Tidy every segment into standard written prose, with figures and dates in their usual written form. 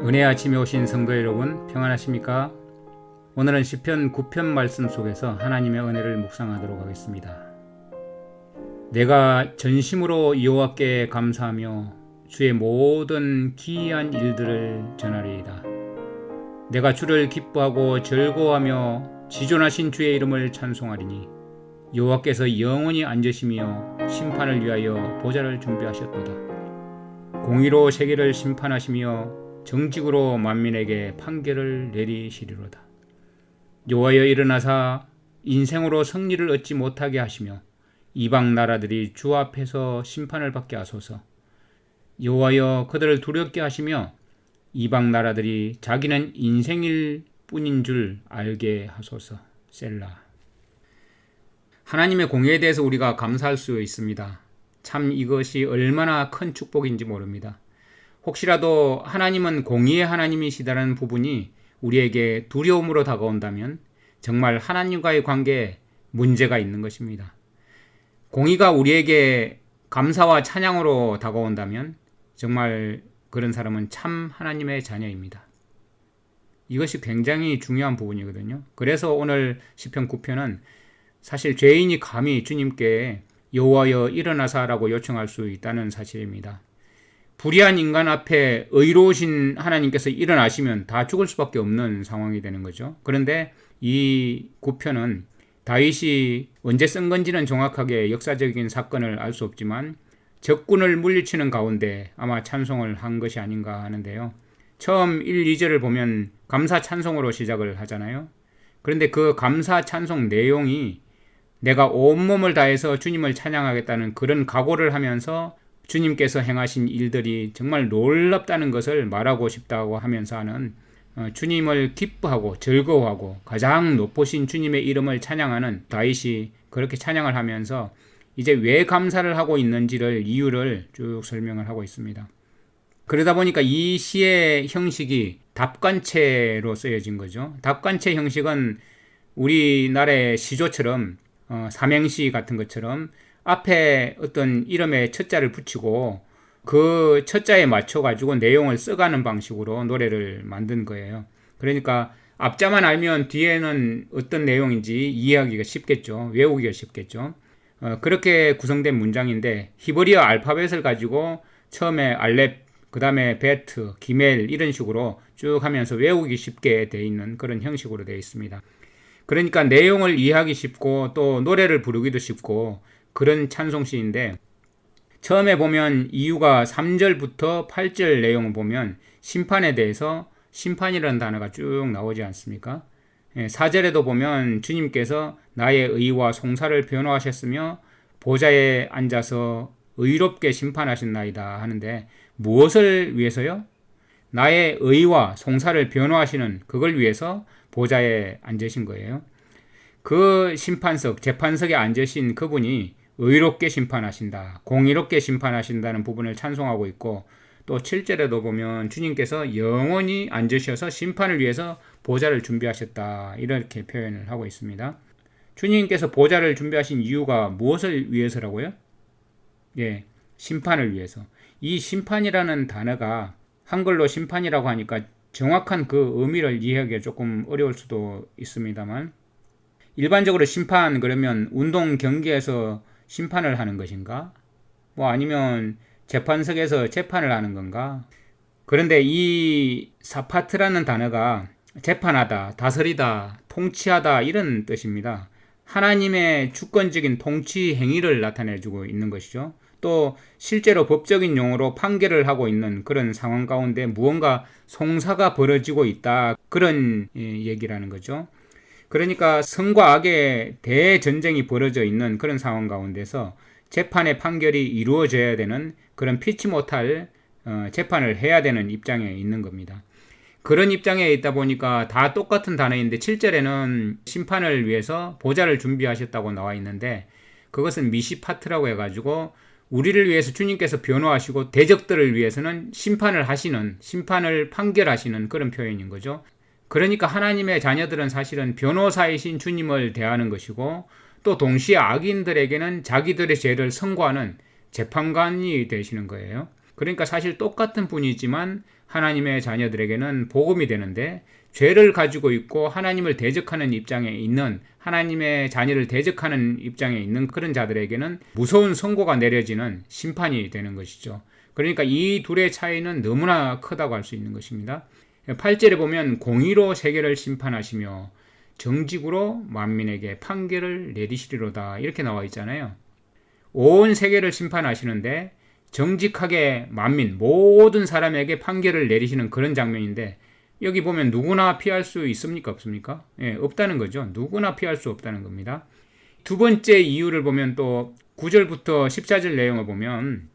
은혜 아침에 오신 성도 여러분 평안하십니까? 오늘은 시편 9편 말씀 속에서 하나님의 은혜를 묵상하도록 하겠습니다. 내가 전심으로 여호와께 감사하며 주의 모든 기이한 일들을 전하리이다. 내가 주를 기뻐하고 즐거워하며 지존하신 주의 이름을 찬송하리니 여호와께서 영원히 앉으시며 심판을 위하여 보좌를 준비하셨도다. 공의로 세계를 심판하시며 정직으로 만민에게 판결을 내리시리로다. 여호와여 일어나사 인생으로 승리를 얻지 못하게 하시며 이방 나라들이 주 앞에서 심판을 받게 하소서. 여호와여 그들을 두렵게 하시며 이방 나라들이 자기는 인생일 뿐인 줄 알게 하소서. 셀라. 하나님의 공의에 대해서 우리가 감사할 수 있습니다. 참 이것이 얼마나 큰 축복인지 모릅니다. 혹시라도 하나님은 공의의 하나님이시다는 부분이 우리에게 두려움으로 다가온다면 정말 하나님과의 관계에 문제가 있는 것입니다. 공의가 우리에게 감사와 찬양으로 다가온다면 정말 그런 사람은 참 하나님의 자녀입니다. 이것이 굉장히 중요한 부분이거든요. 그래서 오늘 시편 9편은 사실 죄인이 감히 주님께 여호와여 일어나사라고 요청할 수 있다는 사실입니다. 불의한 인간 앞에 의로우신 하나님께서 일어나시면 다 죽을 수밖에 없는 상황이 되는 거죠. 그런데 이 9편은 다윗이 언제 쓴 건지는 정확하게 역사적인 사건을 알 수 없지만 적군을 물리치는 가운데 아마 찬송을 한 것이 아닌가 하는데요. 처음 1, 2절을 보면 감사 찬송으로 시작을 하잖아요. 그런데 그 감사 찬송 내용이 내가 온몸을 다해서 주님을 찬양하겠다는 그런 각오를 하면서 주님께서 행하신 일들이 정말 놀랍다는 것을 말하고 싶다고 하면서 하는 주님을 기뻐하고 즐거워하고 가장 높으신 주님의 이름을 찬양하는 다윗이 그렇게 찬양을 하면서 이제 왜 감사를 하고 있는지를 이유를 쭉 설명을 하고 있습니다. 그러다 보니까 이 시의 형식이 답관체로 쓰여진 거죠. 답관체 형식은 우리나라의 시조처럼 삼행시 같은 것처럼 앞에 어떤 이름의 첫자를 붙이고 그 첫자에 맞춰가지고 내용을 써가는 방식으로 노래를 만든 거예요. 그러니까 앞자만 알면 뒤에는 어떤 내용인지 이해하기가 쉽겠죠. 외우기가 쉽겠죠. 그렇게 구성된 문장인데 히브리어 알파벳을 가지고 처음에 알렙, 그 다음에 베트, 기멜 이런 식으로 쭉 하면서 외우기 쉽게 되어 있는 그런 형식으로 되어 있습니다. 그러니까 내용을 이해하기 쉽고 또 노래를 부르기도 쉽고 그런 찬송시인데 처음에 보면 이유가 3절부터 8절 내용을 보면 심판에 대해서 심판이라는 단어가 쭉 나오지 않습니까? 4절에도 보면 주님께서 나의 의와 송사를 변호하셨으며 보좌에 앉아서 의롭게 심판하셨나이다 하는데 무엇을 위해서요? 나의 의와 송사를 변호하시는 그걸 위해서 보좌에 앉으신 거예요. 그 심판석, 재판석에 앉으신 그분이 의롭게 심판하신다, 공의롭게 심판하신다는 부분을 찬송하고 있고 또 7절에도 보면 주님께서 영원히 앉으셔서 심판을 위해서 보좌를 준비하셨다 이렇게 표현을 하고 있습니다. 주님께서 보좌를 준비하신 이유가 무엇을 위해서라고요? 예, 심판을 위해서. 이 심판이라는 단어가 한글로 심판이라고 하니까 정확한 그 의미를 이해하기가 조금 어려울 수도 있습니다만 일반적으로 심판 그러면 운동 경기에서 심판을 하는 것인가? 뭐 아니면 재판석에서 재판을 하는 건가? 그런데 이 사파트라는 단어가 재판하다, 다스리다, 통치하다 이런 뜻입니다. 하나님의 주권적인 통치 행위를 나타내주고 있는 것이죠. 또 실제로 법적인 용어로 판결을 하고 있는 그런 상황 가운데 무언가 송사가 벌어지고 있다 그런 얘기라는 거죠. 그러니까 선과 악의 대전쟁이 벌어져 있는 그런 상황 가운데서 재판의 판결이 이루어져야 되는 그런 피치 못할 재판을 해야 되는 입장에 있는 겁니다. 그런 입장에 있다 보니까 다 똑같은 단어인데 7절에는 심판을 위해서 보좌를 준비하셨다고 나와 있는데 그것은 미시파트라고 해가지고 우리를 위해서 주님께서 변호하시고 대적들을 위해서는 심판을 하시는, 심판을 판결하시는 그런 표현인 거죠. 그러니까 하나님의 자녀들은 사실은 변호사이신 주님을 대하는 것이고 또 동시에 악인들에게는 자기들의 죄를 선고하는 재판관이 되시는 거예요. 그러니까 사실 똑같은 분이지만 하나님의 자녀들에게는 복음이 되는데, 죄를 가지고 있고 하나님을 대적하는 입장에 있는, 하나님의 자녀를 대적하는 입장에 있는 그런 자들에게는 무서운 선고가 내려지는 심판이 되는 것이죠. 그러니까 이 둘의 차이는 너무나 크다고 할 수 있는 것입니다. 8절에 보면 공의로 세계를 심판하시며 정직으로 만민에게 판결을 내리시리로다, 이렇게 나와 있잖아요. 온 세계를 심판하시는데 정직하게 만민, 모든 사람에게 판결을 내리시는 그런 장면인데, 여기 보면 누구나 피할 수 있습니까? 없습니까? 없다는 거죠. 누구나 피할 수 없다는 겁니다. 두 번째 이유를 보면 또 9절부터 14절 내용을 보면,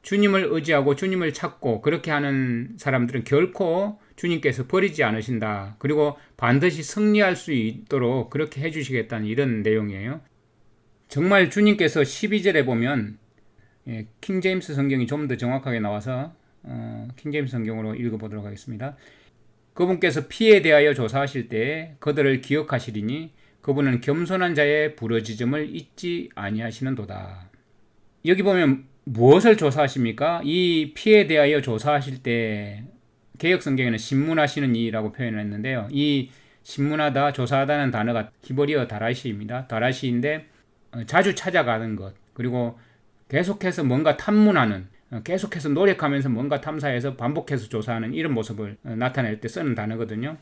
주님을 의지하고 주님을 찾고 그렇게 하는 사람들은 결코 주님께서 버리지 않으신다. 그리고 반드시 승리할 수 있도록 그렇게 해주시겠다는 이런 내용이에요. 정말 주님께서 12절에 보면, 킹제임스 성경이 좀 더 정확하게 나와서 킹제임스 성경으로 읽어보도록 하겠습니다. 그분께서 피에 대하여 조사하실 때에 그들을 기억하시리니 그분은 겸손한 자의 부르짖음을 잊지 아니하시는도다. 여기 보면 무엇을 조사하십니까? 이 피에 대하여 조사하실 때 개역성경에는 신문하시는 이라고 표현을 했는데요. 이 신문하다, 조사하다는 단어가 히브리어 다라시입니다. 다라시인데 자주 찾아가는 것, 그리고 계속해서 뭔가 탐문하는, 계속해서 노력하면서 뭔가 탐사해서 반복해서 조사하는 이런 모습을 나타낼 때 쓰는 단어거든요.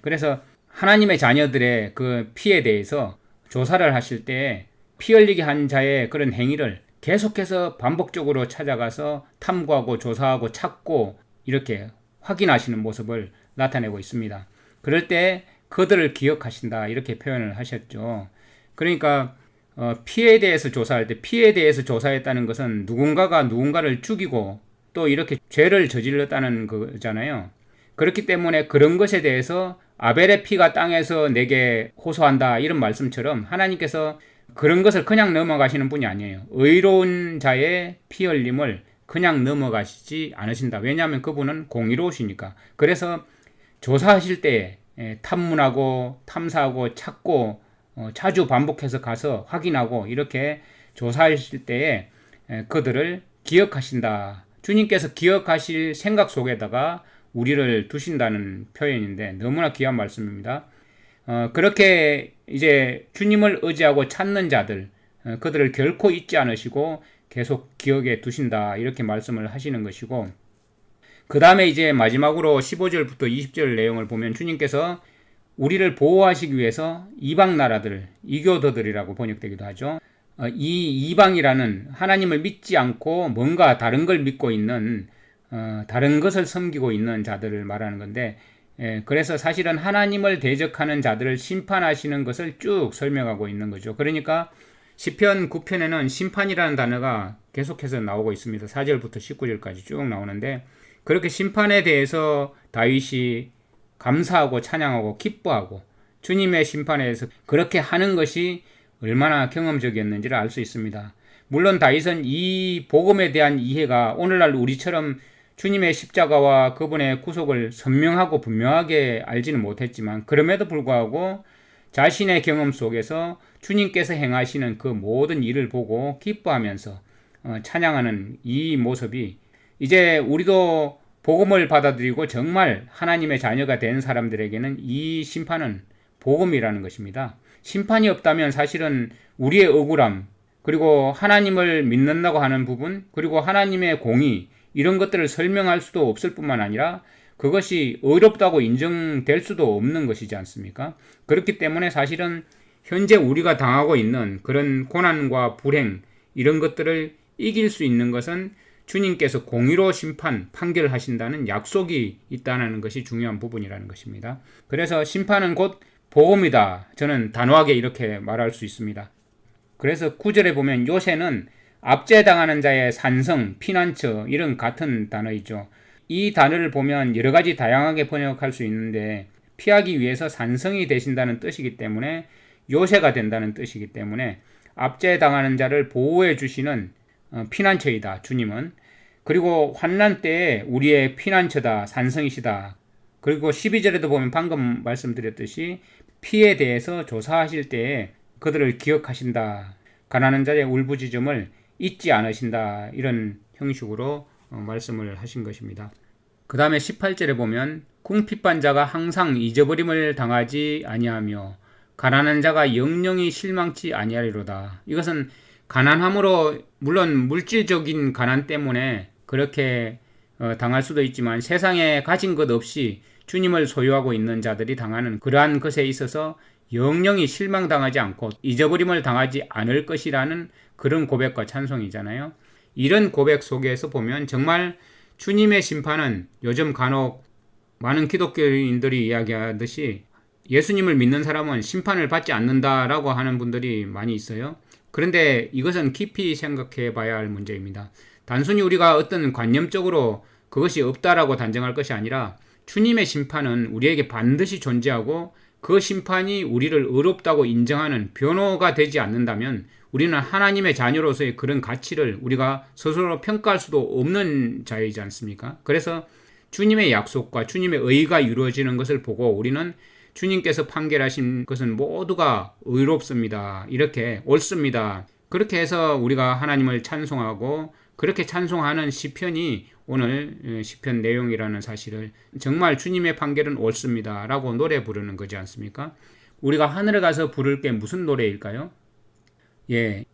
그래서 하나님의 자녀들의 그 피에 대해서 조사를 하실 때 피 흘리게 한 자의 그런 행위를 계속해서 반복적으로 찾아가서 탐구하고 조사하고 찾고 이렇게 확인하시는 모습을 나타내고 있습니다. 그럴 때 그들을 기억하신다, 이렇게 표현을 하셨죠. 그러니까 피에 대해서 조사할 때, 피에 대해서 조사했다는 것은 누군가가 누군가를 죽이고 또 이렇게 죄를 저질렀다는 거잖아요. 그렇기 때문에 그런 것에 대해서 아벨의 피가 땅에서 내게 호소한다, 이런 말씀처럼 하나님께서 그런 것을 그냥 넘어가시는 분이 아니에요. 의로운 자의 피 흘림을 그냥 넘어가시지 않으신다. 왜냐하면 그분은 공의로우시니까. 그래서 조사하실 때 탐문하고 탐사하고 찾고 자주 반복해서 가서 확인하고 이렇게 조사하실 때에 그들을 기억하신다. 주님께서 기억하실 생각 속에다가 우리를 두신다는 표현인데 너무나 귀한 말씀입니다. 그렇게 이제 주님을 의지하고 찾는 자들, 그들을 결코 잊지 않으시고 계속 기억에 두신다, 이렇게 말씀을 하시는 것이고, 그 다음에 이제 마지막으로 15절부터 20절 내용을 보면 주님께서 우리를 보호하시기 위해서 이방 나라들, 이교도들이라고 번역되기도 하죠. 이 이방이라는 하나님을 믿지 않고 뭔가 다른 걸 믿고 있는, 다른 것을 섬기고 있는 자들을 말하는 건데, 그래서 사실은 하나님을 대적하는 자들을 심판하시는 것을 쭉 설명하고 있는 거죠. 그러니까 시편 9편에는 심판이라는 단어가 계속해서 나오고 있습니다. 4절부터 19절까지 쭉 나오는데, 그렇게 심판에 대해서 다윗이 감사하고 찬양하고 기뻐하고 주님의 심판에 대해서 그렇게 하는 것이 얼마나 경험적이었는지를 알 수 있습니다. 물론 다윗은 이 복음에 대한 이해가 오늘날 우리처럼 주님의 십자가와 그분의 구속을 선명하고 분명하게 알지는 못했지만, 그럼에도 불구하고 자신의 경험 속에서 주님께서 행하시는 그 모든 일을 보고 기뻐하면서 찬양하는 이 모습이, 이제 우리도 복음을 받아들이고 정말 하나님의 자녀가 된 사람들에게는 이 심판은 복음이라는 것입니다. 심판이 없다면 사실은 우리의 억울함, 그리고 하나님을 믿는다고 하는 부분, 그리고 하나님의 공의, 이런 것들을 설명할 수도 없을 뿐만 아니라 그것이 어렵다고 인정될 수도 없는 것이지 않습니까? 그렇기 때문에 사실은 현재 우리가 당하고 있는 그런 고난과 불행, 이런 것들을 이길 수 있는 것은 주님께서 공의로 판결하신다는 약속이 있다는 것이 중요한 부분이라는 것입니다. 그래서 심판은 곧 복음이다, 저는 단호하게 이렇게 말할 수 있습니다. 그래서 9절에 보면 요새는 압제당하는 자의 산성, 피난처, 이런 같은 단어이죠. 이 단어를 보면 여러 가지 다양하게 번역할 수 있는데, 피하기 위해서 산성이 되신다는 뜻이기 때문에, 요새가 된다는 뜻이기 때문에 압제당하는 자를 보호해 주시는 피난처이다, 주님은. 그리고 환난 때에 우리의 피난처다, 산성이시다. 그리고 12절에도 보면 방금 말씀드렸듯이 피에 대해서 조사하실 때에 그들을 기억하신다, 가난한 자의 울부짖음을 잊지 않으신다, 이런 형식으로 말씀을 하신 것입니다. 그 다음에 18절에 보면 궁핍한 자가 항상 잊어버림을 당하지 아니하며 가난한 자가 영영이 실망치 아니하리로다. 이것은 가난함으로 물론 물질적인 가난 때문에 그렇게 당할 수도 있지만 세상에 가진 것 없이 주님을 소유하고 있는 자들이 당하는 그러한 것에 있어서 영영이 실망당하지 않고 잊어버림을 당하지 않을 것이라는 그런 고백과 찬송이잖아요. 이런 고백 속에서 보면 정말 주님의 심판은 요즘 간혹 많은 기독교인들이 이야기하듯이 예수님을 믿는 사람은 심판을 받지 않는다라고 하는 분들이 많이 있어요. 그런데 이것은 깊이 생각해 봐야 할 문제입니다. 단순히 우리가 어떤 관념적으로 그것이 없다라고 단정할 것이 아니라 주님의 심판은 우리에게 반드시 존재하고 그 심판이 우리를 의롭다고 인정하는 변호가 되지 않는다면 우리는 하나님의 자녀로서의 그런 가치를 우리가 스스로 평가할 수도 없는 자이지 않습니까? 그래서 주님의 약속과 주님의 의가 이루어지는 것을 보고 우리는 주님께서 판결하신 것은 모두가 의롭습니다. 이렇게 옳습니다. 그렇게 해서 우리가 하나님을 찬송하고 그렇게 찬송하는 시편이 오늘 시편 내용이라는 사실을 정말 주님의 판결은 옳습니다 라고 노래 부르는 거지 않습니까? 우리가 하늘에 가서 부를 게 무슨 노래일까요?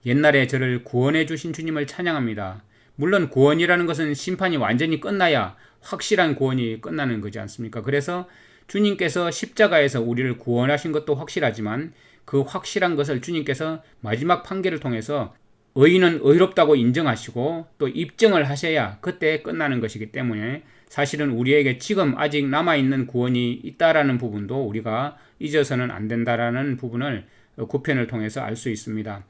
옛날에 저를 구원해 주신 주님을 찬양합니다. 물론 구원이라는 것은 심판이 완전히 끝나야 확실한 구원이 끝나는 거지 않습니까? 그래서 주님께서 십자가에서 우리를 구원하신 것도 확실하지만 그 확실한 것을 주님께서 마지막 판결을 통해서 의인은 의롭다고 인정하시고 또 입증을 하셔야 그때 끝나는 것이기 때문에 사실은 우리에게 지금 아직 남아있는 구원이 있다라는 부분도 우리가 잊어서는 안 된다라는 부분을 구편을 통해서 알 수 있습니다.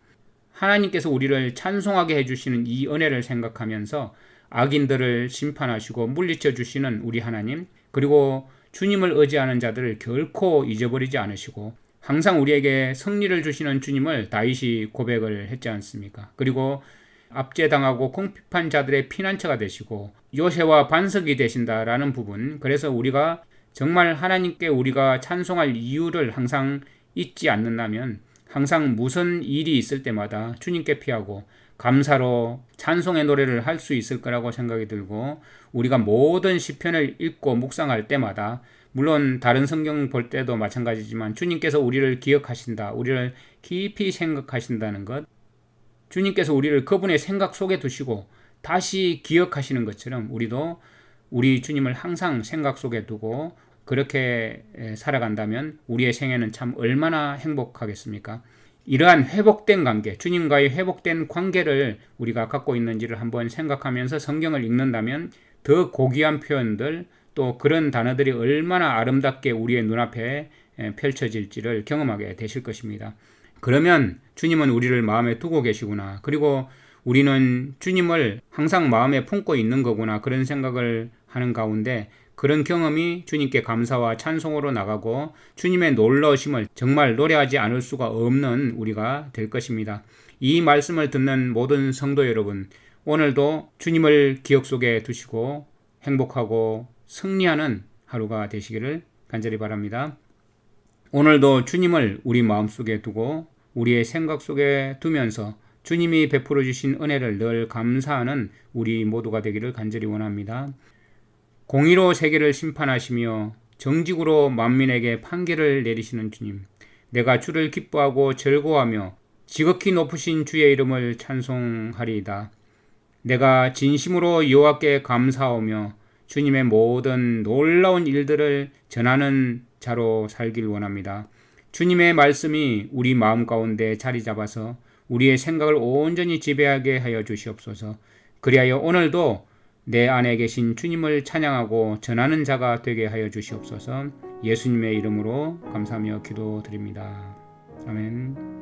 하나님께서 우리를 찬송하게 해주시는 이 은혜를 생각하면서 악인들을 심판하시고 물리쳐 주시는 우리 하나님, 그리고 주님을 의지하는 자들을 결코 잊어버리지 않으시고 항상 우리에게 승리를 주시는 주님을 다윗이 고백을 했지 않습니까? 그리고 압제당하고 궁핍한 자들의 피난처가 되시고 요새와 반석이 되신다라는 부분, 그래서 우리가 정말 하나님께 우리가 찬송할 이유를 항상 잊지 않는다면 항상 무슨 일이 있을 때마다 주님께 피하고 감사로 찬송의 노래를 할 수 있을 거라고 생각이 들고, 우리가 모든 시편을 읽고 묵상할 때마다 물론 다른 성경 볼 때도 마찬가지지만 주님께서 우리를 기억하신다, 우리를 깊이 생각하신다는 것, 주님께서 우리를 그분의 생각 속에 두시고 다시 기억하시는 것처럼 우리도 우리 주님을 항상 생각 속에 두고 그렇게 살아간다면 우리의 생애는 참 얼마나 행복하겠습니까? 이러한 회복된 관계, 주님과의 회복된 관계를 우리가 갖고 있는지를 한번 생각하면서 성경을 읽는다면 더 고귀한 표현들, 또 그런 단어들이 얼마나 아름답게 우리의 눈앞에 펼쳐질지를 경험하게 되실 것입니다. 그러면 주님은 우리를 마음에 두고 계시구나, 그리고 우리는 주님을 항상 마음에 품고 있는 거구나, 그런 생각을 하는 가운데 그런 경험이 주님께 감사와 찬송으로 나가고 주님의 놀라우심을 정말 노래하지 않을 수가 없는 우리가 될 것입니다. 이 말씀을 듣는 모든 성도 여러분, 오늘도 주님을 기억 속에 두시고 행복하고 승리하는 하루가 되시기를 간절히 바랍니다. 오늘도 주님을 우리 마음속에 두고 우리의 생각 속에 두면서 주님이 베풀어 주신 은혜를 늘 감사하는 우리 모두가 되기를 간절히 원합니다. 공의로 세계를 심판하시며 정직으로 만민에게 판결을 내리시는 주님, 내가 주를 기뻐하고 즐거워하며 지극히 높으신 주의 이름을 찬송하리이다. 내가 진심으로 여호와께 감사하며 주님의 모든 놀라운 일들을 전하는 자로 살길 원합니다. 주님의 말씀이 우리 마음 가운데 자리 잡아서 우리의 생각을 온전히 지배하게 하여 주시옵소서. 그리하여 오늘도 내 안에 계신 주님을 찬양하고 전하는 자가 되게 하여 주시옵소서. 예수님의 이름으로 감사하며 기도드립니다. 아멘.